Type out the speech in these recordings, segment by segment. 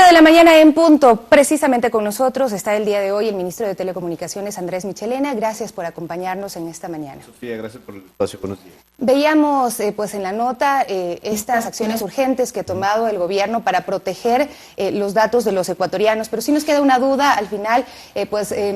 de la mañana en punto. Precisamente con nosotros está el día de hoy el ministro de Telecomunicaciones, Andrés Michelena. Gracias por acompañarnos en esta mañana. Sofía, gracias por el espacio. Buenos días. Veíamos pues en la nota estas acciones urgentes que ha tomado el gobierno para proteger los datos de los ecuatorianos, pero sí nos queda una duda. Al final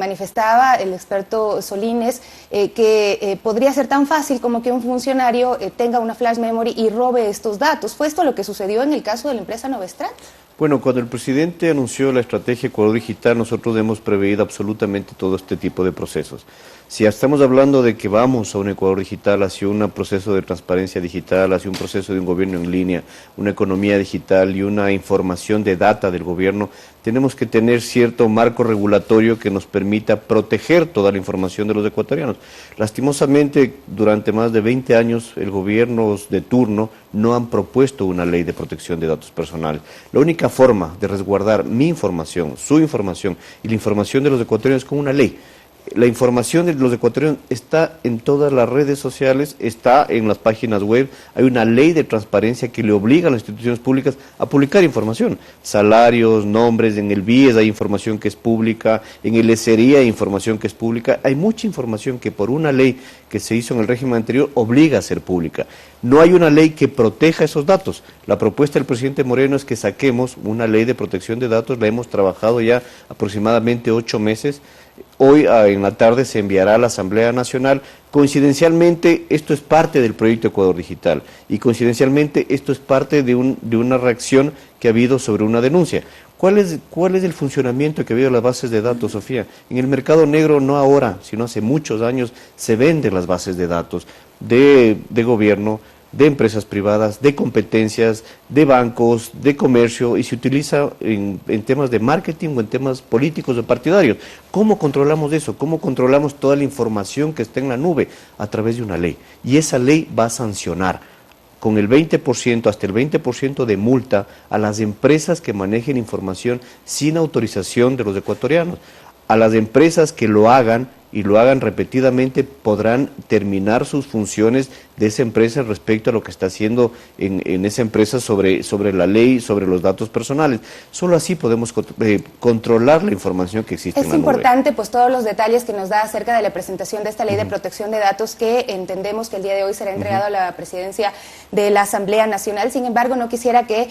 manifestaba el experto Solines que podría ser tan fácil como que un funcionario tenga una flash memory y robe estos datos. ¿Fue esto lo que sucedió en el caso de la empresa Novestrat? Bueno, cuando el presidente anunció la estrategia Ecuador Digital, nosotros hemos preveído absolutamente todo este tipo de procesos. Si estamos hablando de que vamos a un Ecuador digital, hacia un proceso de transparencia digital, hacia un proceso de un gobierno en línea, una economía digital y una información de data del gobierno, tenemos que tener cierto marco regulatorio que nos permita proteger toda la información de los ecuatorianos. Lastimosamente, durante más de 20 años, el gobierno de turno no han propuesto una ley de protección de datos personales. La única forma de resguardar mi información, su información y la información de los ecuatorianos es con una ley. La información de los ecuatorianos está en todas las redes sociales, está en las páginas web. Hay una ley de transparencia que le obliga a las instituciones públicas a publicar información. Salarios, nombres, en el BIES hay información que es pública, en el SRI hay información que es pública. Hay mucha información que por una ley que se hizo en el régimen anterior obliga a ser pública. No hay una ley que proteja esos datos. La propuesta del presidente Moreno es que saquemos una ley de protección de datos, la hemos trabajado ya aproximadamente 8 meses. Hoy en la tarde se enviará a la Asamblea Nacional. Coincidencialmente, esto es parte del proyecto Ecuador Digital y coincidencialmente esto es parte de una reacción que ha habido sobre una denuncia. ¿Cuál es el funcionamiento que ha habido en las bases de datos, Sofía? En el mercado negro, no ahora, sino hace muchos años, se venden las bases de datos de gobierno, de empresas privadas, de competencias, de bancos, de comercio, y se utiliza en temas de marketing o en temas políticos o partidarios. ¿Cómo controlamos eso? ¿Cómo controlamos toda la información que está en la nube? A través de una ley. Y esa ley va a sancionar con el 20%, hasta el 20% de multa a las empresas que manejen información sin autorización de los ecuatorianos. A las empresas que lo hagan y lo hagan repetidamente podrán terminar sus funciones de esa empresa respecto a lo que está haciendo en esa empresa sobre la ley, sobre los datos personales. Solo así podemos controlar la información que existe en la nube. Es importante pues todos los detalles que nos da acerca de la presentación de esta ley de protección de datos que entendemos que el día de hoy será entregado a la presidencia de la Asamblea Nacional. Sin embargo, no quisiera que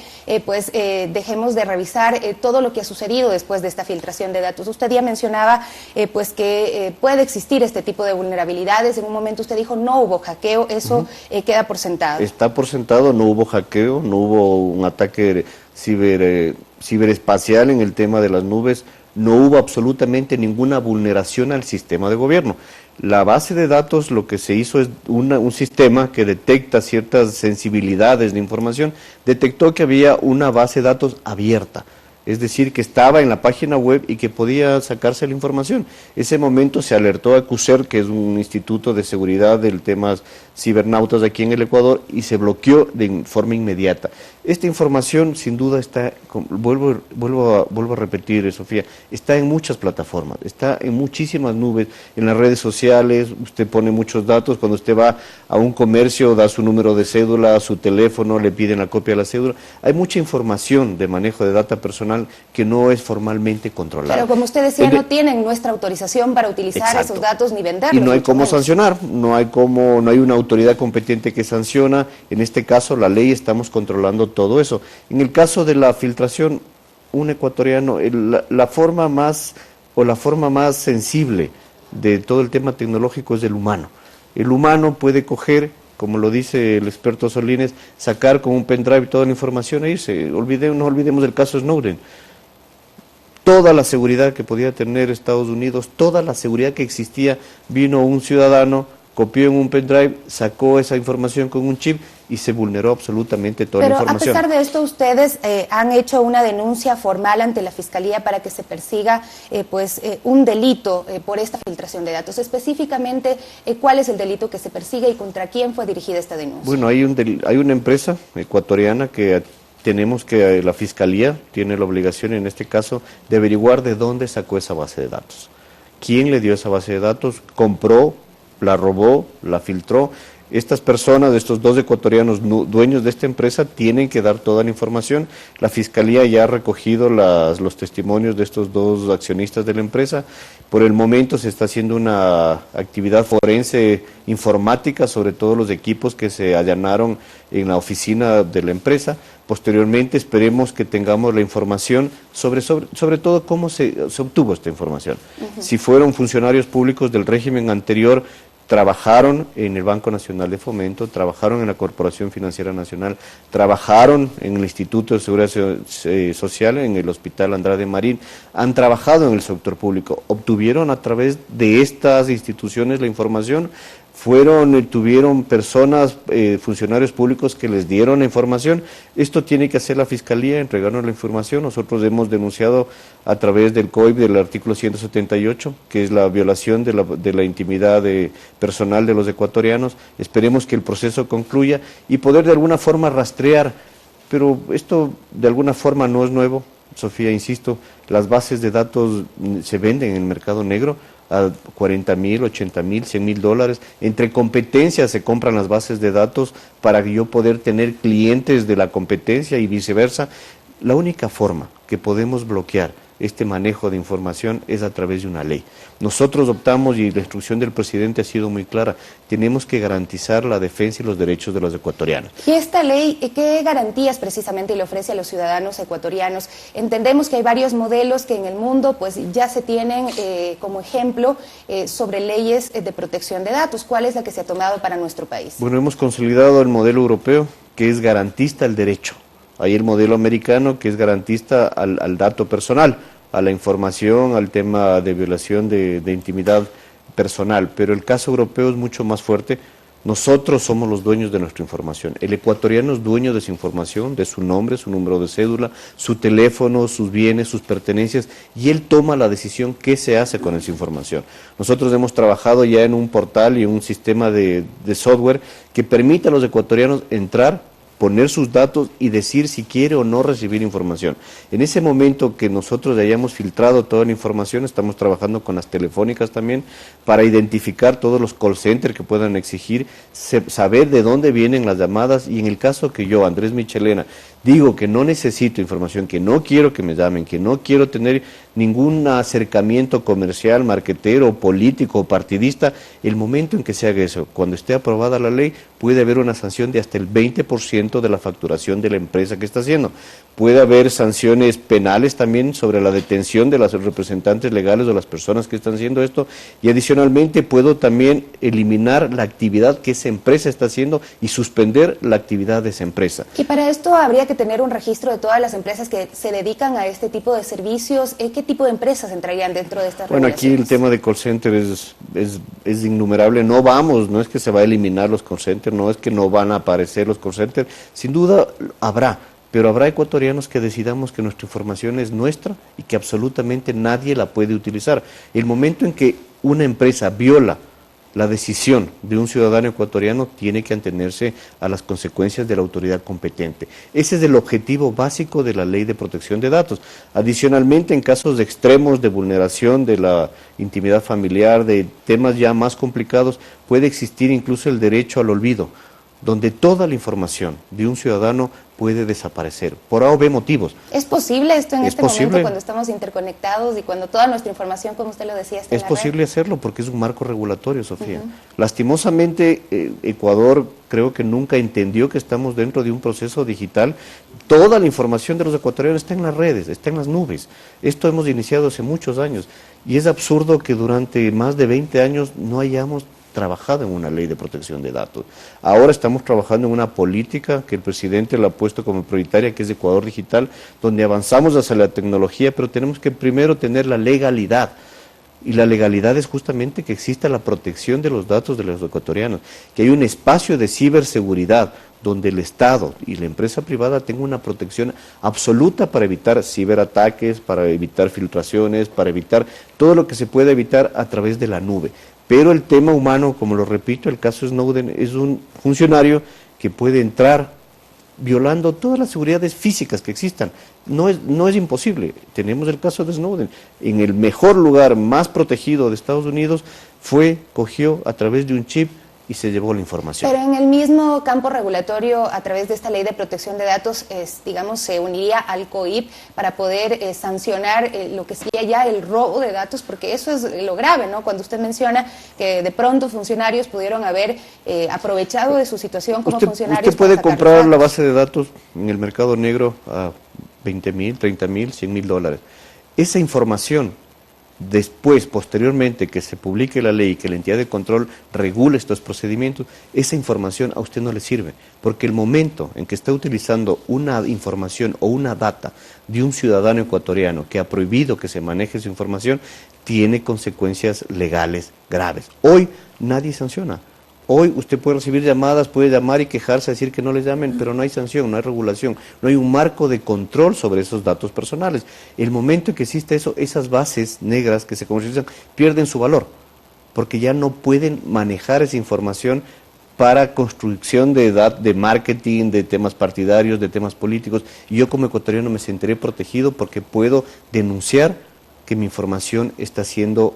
dejemos de revisar todo lo que ha sucedido después de esta filtración de datos. Usted ya mencionaba que puede existir este tipo de vulnerabilidades. En un momento usted dijo no hubo hackeo, eso queda por sentado. Está por sentado, no hubo hackeo, no hubo un ataque ciberespacial en el tema de las nubes, no hubo absolutamente ninguna vulneración al sistema de gobierno. La base de datos, lo que se hizo es un sistema que detecta ciertas sensibilidades de información, detectó que había una base de datos abierta. Es decir, que estaba en la página web y que podía sacarse la información. Ese momento se alertó a CUSER, que es un instituto de seguridad del temas cibernautas aquí en el Ecuador, y se bloqueó de forma inmediata. Esta información, sin duda, está, vuelvo a repetir, Sofía, está en muchas plataformas, está en muchísimas nubes, en las redes sociales. Usted pone muchos datos, cuando usted va a un comercio, da su número de cédula, su teléfono, le piden la copia de la cédula. Hay mucha información de manejo de data personal que no es formalmente controlada. Pero como usted decía, no tienen nuestra autorización para utilizar esos datos ni venderlos. Y no hay cómo sancionar, no hay una autoridad competente que sanciona. En este caso, la ley, estamos controlando todo eso. En el caso de la filtración, un ecuatoriano, la forma más sensible de todo el tema tecnológico es el humano. El humano puede coger, como lo dice el experto Solines, sacar con un pendrive toda la información e irse. No olvidemos el caso Snowden. Toda la seguridad que podía tener Estados Unidos, toda la seguridad que existía, vino un ciudadano, copió en un pendrive, sacó esa información con un chip y se vulneró absolutamente toda la información. Pero a pesar de esto, ustedes han hecho una denuncia formal ante la Fiscalía para que se persiga un delito por esta filtración de datos. Específicamente, ¿cuál es el delito que se persigue y contra quién fue dirigida esta denuncia? Bueno, hay una empresa ecuatoriana que la Fiscalía tiene la obligación, en este caso, de averiguar de dónde sacó esa base de datos. ¿Quién le dio esa base de datos? ¿Compró? ¿La robó? ¿La filtró? Estas personas, estos 2 ecuatorianos dueños de esta empresa, tienen que dar toda la información. La Fiscalía ya ha recogido los testimonios de estos 2 accionistas de la empresa. Por el momento se está haciendo una actividad forense informática sobre todos los equipos que se allanaron en la oficina de la empresa. Posteriormente esperemos que tengamos la información sobre todo cómo se obtuvo esta información. Si fueron funcionarios públicos del régimen anterior, trabajaron en el Banco Nacional de Fomento, trabajaron en la Corporación Financiera Nacional, trabajaron en el Instituto de Seguridad Social, en el Hospital Andrade Marín, han trabajado en el sector público, obtuvieron a través de estas instituciones la información, tuvieron personas, funcionarios públicos que les dieron la información. Esto tiene que hacer la Fiscalía, entregarnos la información. Nosotros hemos denunciado a través del COIP del artículo 178, que es la violación de la intimidad personal de los ecuatorianos. Esperemos que el proceso concluya y poder de alguna forma rastrear, pero esto de alguna forma no es nuevo, Sofía, insisto, las bases de datos se venden en el mercado negro a 40,000, 80,000, 100,000 dólares. Entre competencias se compran las bases de datos para yo poder tener clientes de la competencia y viceversa. La única forma que podemos bloquear este manejo de información es a través de una ley. Nosotros optamos, y la instrucción del presidente ha sido muy clara, tenemos que garantizar la defensa y los derechos de los ecuatorianos. ¿Y esta ley qué garantías precisamente le ofrece a los ciudadanos ecuatorianos? Entendemos que hay varios modelos que en el mundo pues ya se tienen como ejemplo sobre leyes de protección de datos. ¿Cuál es la que se ha tomado para nuestro país? Bueno, hemos consolidado el modelo europeo, que es garantista el derecho. Hay el modelo americano, que es garantista al dato personal, a la información, al tema de violación de intimidad personal, pero el caso europeo es mucho más fuerte. Nosotros somos los dueños de nuestra información. El ecuatoriano es dueño de su información, de su nombre, su número de cédula, su teléfono, sus bienes, sus pertenencias, y él toma la decisión qué se hace con esa información. Nosotros hemos trabajado ya en un portal y un sistema de software que permite a los ecuatorianos entrar, poner sus datos y decir si quiere o no recibir información. En ese momento que nosotros hayamos filtrado toda la información, estamos trabajando con las telefónicas también para identificar todos los call centers que puedan exigir, saber de dónde vienen las llamadas, y en el caso que yo, Andrés Michelena, digo que no necesito información, que no quiero que me llamen, que no quiero tener ningún acercamiento comercial, marquetero, político o partidista, el momento en que se haga eso, cuando esté aprobada la ley, puede haber una sanción de hasta el 20% de la facturación de la empresa que está haciendo. Puede haber sanciones penales también sobre la detención de los representantes legales o las personas que están haciendo esto, y adicionalmente puedo también eliminar la actividad que esa empresa está haciendo y suspender la actividad de esa empresa. Y para esto habría que tener un registro de todas las empresas que se dedican a este tipo de servicios. ¿Qué tipo de empresas entrarían dentro de estas regulaciones? Bueno, aquí el tema de call center es innumerable. No es que se va a eliminar los call centers, no es que no van a aparecer los call centers. Sin duda habrá, pero habrá ecuatorianos que decidamos que nuestra información es nuestra y que absolutamente nadie la puede utilizar. El momento en que una empresa viola la decisión de un ciudadano ecuatoriano, tiene que atenerse a las consecuencias de la autoridad competente. Ese es el objetivo básico de la Ley de Protección de Datos. Adicionalmente, en casos de extremos de vulneración de la intimidad familiar, de temas ya más complicados, puede existir incluso el derecho al olvido, donde toda la información de un ciudadano puede desaparecer, por A o B motivos. ¿Es posible esto en este momento cuando estamos interconectados y cuando toda nuestra información, como usted lo decía, está en la red? Es posible hacerlo porque es un marco regulatorio, Sofía. Lastimosamente, Ecuador creo que nunca entendió que estamos dentro de un proceso digital. Toda la información de los ecuatorianos está en las redes, está en las nubes. Esto hemos iniciado hace muchos años y es absurdo que durante más de 20 años no hayamos trabajado en una ley de protección de datos. Ahora estamos trabajando en una política que el presidente la ha puesto como prioritaria, que es Ecuador Digital, donde avanzamos hacia la tecnología, pero tenemos que primero tener la legalidad. Y la legalidad es justamente que exista la protección de los datos de los ecuatorianos, que hay un espacio de ciberseguridad donde el Estado y la empresa privada tengan una protección absoluta para evitar ciberataques, para evitar filtraciones, para evitar todo lo que se puede evitar a través de la nube. Pero el tema humano, como lo repito, el caso Snowden es un funcionario que puede entrar violando todas las seguridades físicas que existan. No es imposible. Tenemos el caso de Snowden. En el mejor lugar, más protegido de Estados Unidos, cogió a través de un chip y se llevó la información. Pero en el mismo campo regulatorio, a través de esta ley de protección de datos, digamos, se uniría al COIP para poder sancionar lo que sería ya el robo de datos, porque eso es lo grave, ¿no? Cuando usted menciona que de pronto funcionarios pudieron haber aprovechado de su situación como funcionarios. Usted puede comprar la base de datos en el mercado negro a 20.000, 30.000, 100.000 dólares. Esa información, después, posteriormente, que se publique la ley y que la entidad de control regule estos procedimientos, esa información a usted no le sirve, porque el momento en que está utilizando una información o una data de un ciudadano ecuatoriano que ha prohibido que se maneje su información, tiene consecuencias legales graves. Hoy nadie sanciona. Hoy usted puede recibir llamadas, puede llamar y quejarse, decir que no le llamen, pero no hay sanción, no hay regulación, no hay un marco de control sobre esos datos personales. El momento en que existe eso, esas bases negras que se comercializan pierden su valor, porque ya no pueden manejar esa información para construcción de marketing, de temas partidarios, de temas políticos. Y yo como ecuatoriano me sentiré protegido porque puedo denunciar que mi información está siendo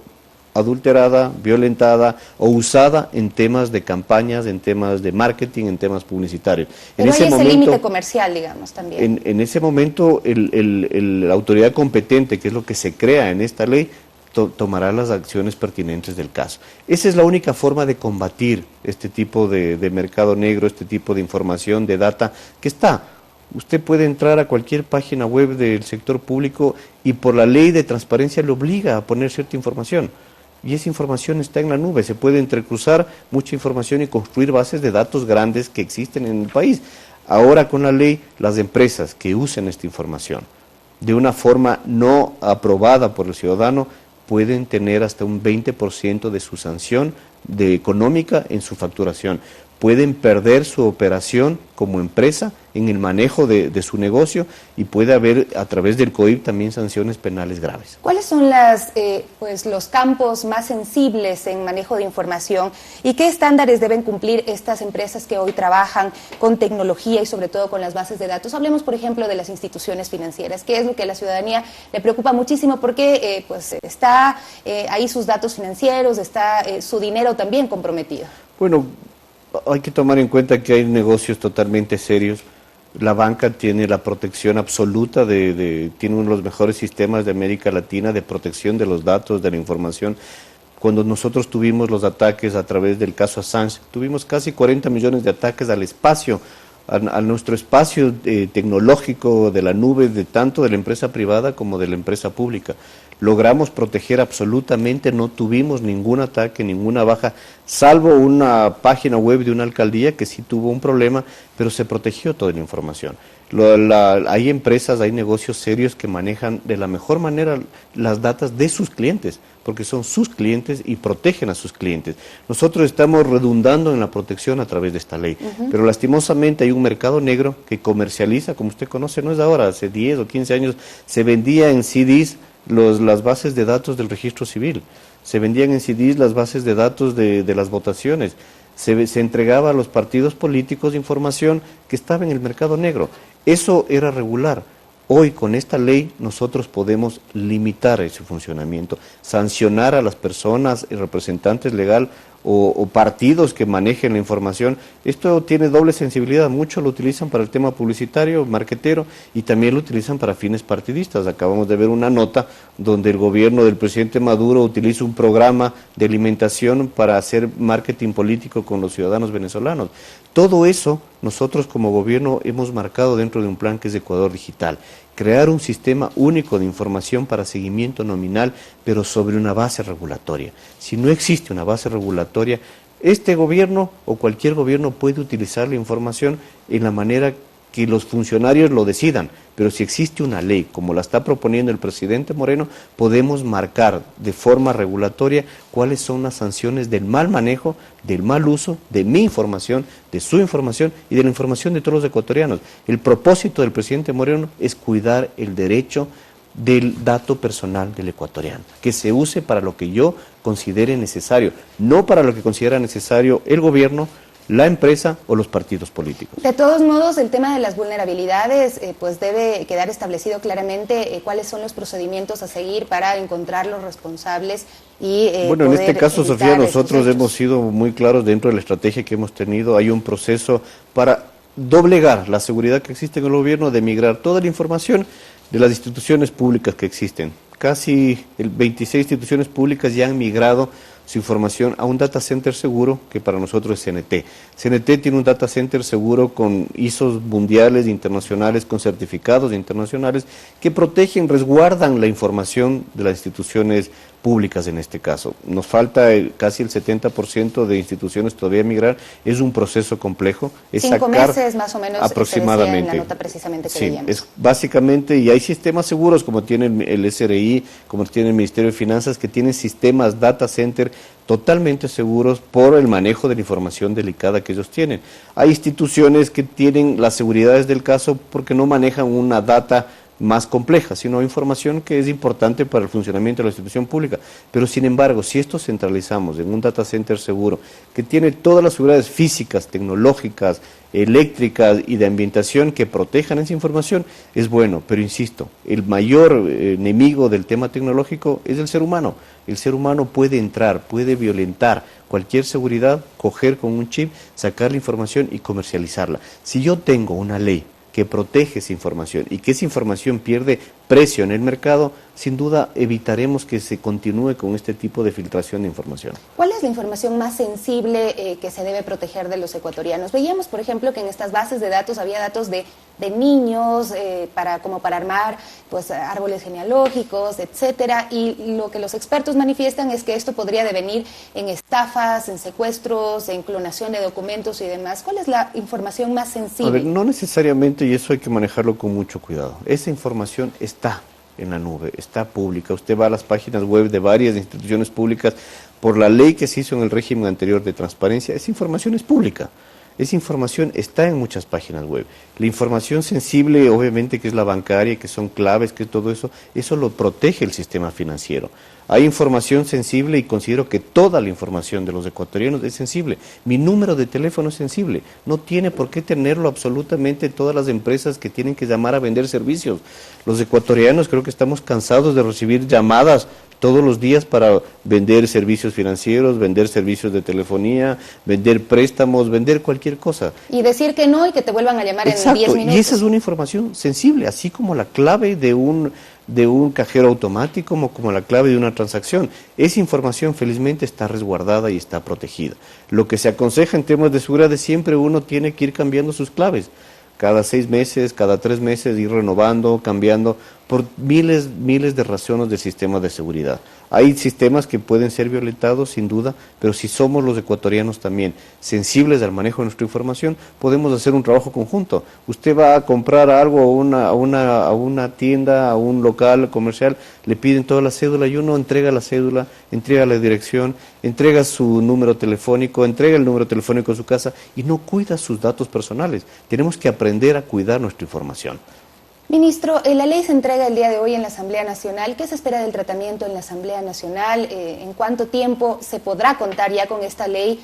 adulterada, violentada o usada en temas de campañas, en temas de marketing, en temas publicitarios. Pero hay ese límite comercial, digamos, también. En ese momento, la autoridad competente, que es lo que se crea en esta ley, tomará las acciones pertinentes del caso. Esa es la única forma de combatir este tipo de mercado negro, este tipo de información, de data, que está. Usted puede entrar a cualquier página web del sector público y por la ley de transparencia le obliga a poner cierta información. Y esa información está en la nube, se puede entrecruzar mucha información y construir bases de datos grandes que existen en el país. Ahora con la ley, las empresas que usen esta información de una forma no aprobada por el ciudadano pueden tener hasta un 20% de su sanción económica en su facturación. Pueden perder su operación como empresa en el manejo de su negocio y puede haber a través del COIP también sanciones penales graves. ¿Cuáles son los campos más sensibles en manejo de información y qué estándares deben cumplir estas empresas que hoy trabajan con tecnología y sobre todo con las bases de datos? Hablemos, por ejemplo, de las instituciones financieras, que es lo que a la ciudadanía le preocupa muchísimo porque está ahí sus datos financieros, está su dinero también comprometido. Bueno, hay que tomar en cuenta que hay negocios totalmente serios. La banca tiene la protección absoluta, tiene uno de los mejores sistemas de América Latina de protección de los datos, de la información. Cuando nosotros tuvimos los ataques a través del caso Assange, tuvimos casi 40 millones de ataques al espacio, a nuestro espacio tecnológico de la nube, tanto de la empresa privada como de la empresa pública. Logramos proteger absolutamente, no tuvimos ningún ataque, ninguna baja, salvo una página web de una alcaldía que sí tuvo un problema, pero se protegió toda la información. Hay empresas, hay negocios serios que manejan de la mejor manera las datas de sus clientes, porque son sus clientes y protegen a sus clientes. Nosotros estamos redundando en la protección a través de esta ley, pero lastimosamente hay un mercado negro que comercializa, como usted conoce, no es de ahora, hace 10 o 15 años se vendía en CDs las bases de datos del registro civil, se vendían en CDs las bases de datos de las votaciones, se entregaba a los partidos políticos información que estaba en el mercado negro. Eso era regular. Hoy con esta ley nosotros podemos limitar ese funcionamiento, sancionar a las personas, representantes legal o partidos que manejen la información. Esto tiene doble sensibilidad, muchos lo utilizan para el tema publicitario, marquetero, y también lo utilizan para fines partidistas. Acabamos de ver una nota donde el gobierno del presidente Maduro utiliza un programa de alimentación para hacer marketing político con los ciudadanos venezolanos. Todo eso nosotros como gobierno hemos marcado dentro de un plan que es Ecuador Digital. Crear un sistema único de información para seguimiento nominal, pero sobre una base regulatoria. Si no existe una base regulatoria, este gobierno o cualquier gobierno puede utilizar la información en la manera que los funcionarios lo decidan, pero si existe una ley, como la está proponiendo el presidente Moreno, podemos marcar de forma regulatoria cuáles son las sanciones del mal manejo, del mal uso de mi información, de su información y de la información de todos los ecuatorianos. El propósito del presidente Moreno es cuidar el derecho del dato personal del ecuatoriano, que se use para lo que yo considere necesario, no para lo que considera necesario el gobierno, la empresa o los partidos políticos. De todos modos, el tema de las vulnerabilidades, pues debe quedar establecido claramente cuáles son los procedimientos a seguir para encontrar los responsables y bueno, en este caso, Sofía, nosotros hechos. hemos sido muy claros dentro de la estrategia que hemos tenido. Hay un proceso para doblegar la seguridad que existe en el gobierno, de migrar toda la información de las instituciones públicas que existen. Casi 26 instituciones públicas ya han migrado su información a un data center seguro, que para nosotros es CNT. CNT tiene un data center seguro con ISOs mundiales, internacionales, con certificados internacionales que protegen, resguardan la información de las instituciones públicas en este caso. Nos falta casi el 70% de instituciones todavía migrar. Es un proceso complejo. Es 5 sacar meses más o menos aproximadamente. Se decía en la nota precisamente que veíamos. Es básicamente, y hay sistemas seguros como tiene el SRI, como tiene el Ministerio de Finanzas, que tienen sistemas data center totalmente seguros por el manejo de la información delicada que ellos tienen. Hay instituciones que tienen las seguridades del caso porque no manejan una data más compleja, sino información que es importante para el funcionamiento de la institución pública. Pero sin embargo, si esto centralizamos en un data center seguro, que tiene todas las seguridades físicas, tecnológicas, eléctricas y de ambientación que protejan esa información, es bueno. Pero insisto, el mayor enemigo del tema tecnológico es el ser humano. El ser humano puede entrar, puede violentar cualquier seguridad, coger con un chip, sacar la información y comercializarla. Si yo tengo una ley que protege esa información y que esa información pierde precio en el mercado, sin duda evitaremos que se continúe con este tipo de filtración de información. ¿Cuál es la información más sensible que se debe proteger de los ecuatorianos? Veíamos, por ejemplo, que en estas bases de datos había datos de niños, como para armar pues árboles genealógicos, etcétera, y lo que los expertos manifiestan es que esto podría devenir en estafas, en secuestros, en clonación de documentos y demás. ¿Cuál es la información más sensible? A ver, no necesariamente, y eso hay que manejarlo con mucho cuidado. Esa información está en la nube, está pública. Usted va a las páginas web de varias instituciones públicas, por la ley que se hizo en el régimen anterior de transparencia, esa información es pública. Esa información está en muchas páginas web. La información sensible, obviamente, que es la bancaria, que son claves, que todo eso lo protege el sistema financiero. Hay información sensible y considero que toda la información de los ecuatorianos es sensible. Mi número de teléfono es sensible. No tiene por qué tenerlo absolutamente todas las empresas que tienen que llamar a vender servicios. Los ecuatorianos creo que estamos cansados de recibir llamadas todos los días para vender servicios financieros, vender servicios de telefonía, vender préstamos, vender cualquier cosa. Y decir que no y que te vuelvan a llamar. Exacto, en 10 minutos. Y esa es una información sensible, así como la clave de un cajero automático, como la clave de una transacción. Esa información felizmente está resguardada y está protegida. Lo que se aconseja en temas de seguridad es siempre uno tiene que ir cambiando sus claves. Cada 6 meses, cada 3 meses, ir renovando, cambiando, por miles de razones del sistema de seguridad. Hay sistemas que pueden ser violentados, sin duda, pero si somos los ecuatorianos también sensibles al manejo de nuestra información, podemos hacer un trabajo conjunto. Usted va a comprar algo a una tienda, a un local comercial, le piden toda la cédula y uno entrega la cédula, entrega la dirección, entrega su número telefónico, entrega el número telefónico de su casa y no cuida sus datos personales. Tenemos que aprender a cuidar nuestra información. Ministro, la ley se entrega el día de hoy en la Asamblea Nacional. ¿Qué se espera del tratamiento en la Asamblea Nacional? ¿En cuánto tiempo se podrá contar ya con esta ley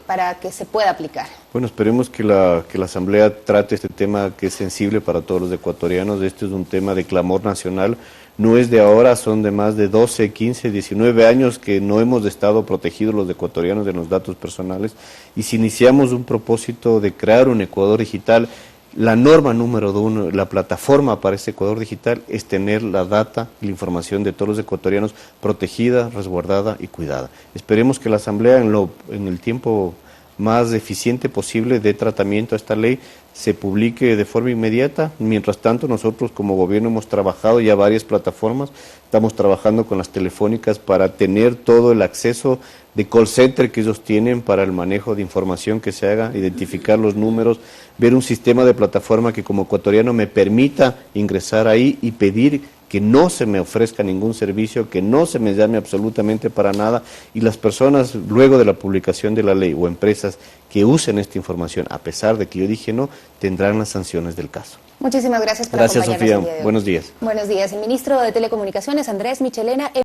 para que se pueda aplicar? Bueno, esperemos que la Asamblea trate este tema que es sensible para todos los ecuatorianos. Este es un tema de clamor nacional. No es de ahora, son de más de 12, 15, 19 años que no hemos estado protegidos los ecuatorianos de los datos personales. Y si iniciamos un propósito de crear un Ecuador digital, la norma número 1, la plataforma para este Ecuador digital es tener la data y la información de todos los ecuatorianos protegida, resguardada y cuidada. Esperemos que la Asamblea en el tiempo más eficiente posible dé tratamiento a esta ley, se publique de forma inmediata. Mientras tanto, nosotros como gobierno hemos trabajado ya varias plataformas, estamos trabajando con las telefónicas para tener todo el acceso de call center que ellos tienen para el manejo de información que se haga, identificar los números, ver un sistema de plataforma que como ecuatoriano me permita ingresar ahí y pedir que no se me ofrezca ningún servicio, que no se me llame absolutamente para nada, y las personas luego de la publicación de la ley o empresas que usen esta información, a pesar de que yo dije no, tendrán las sanciones del caso. Muchísimas gracias por acompañarnos. Gracias, Sofía. Buenos días. Buenos días. El ministro de Telecomunicaciones, Andrés Michelena.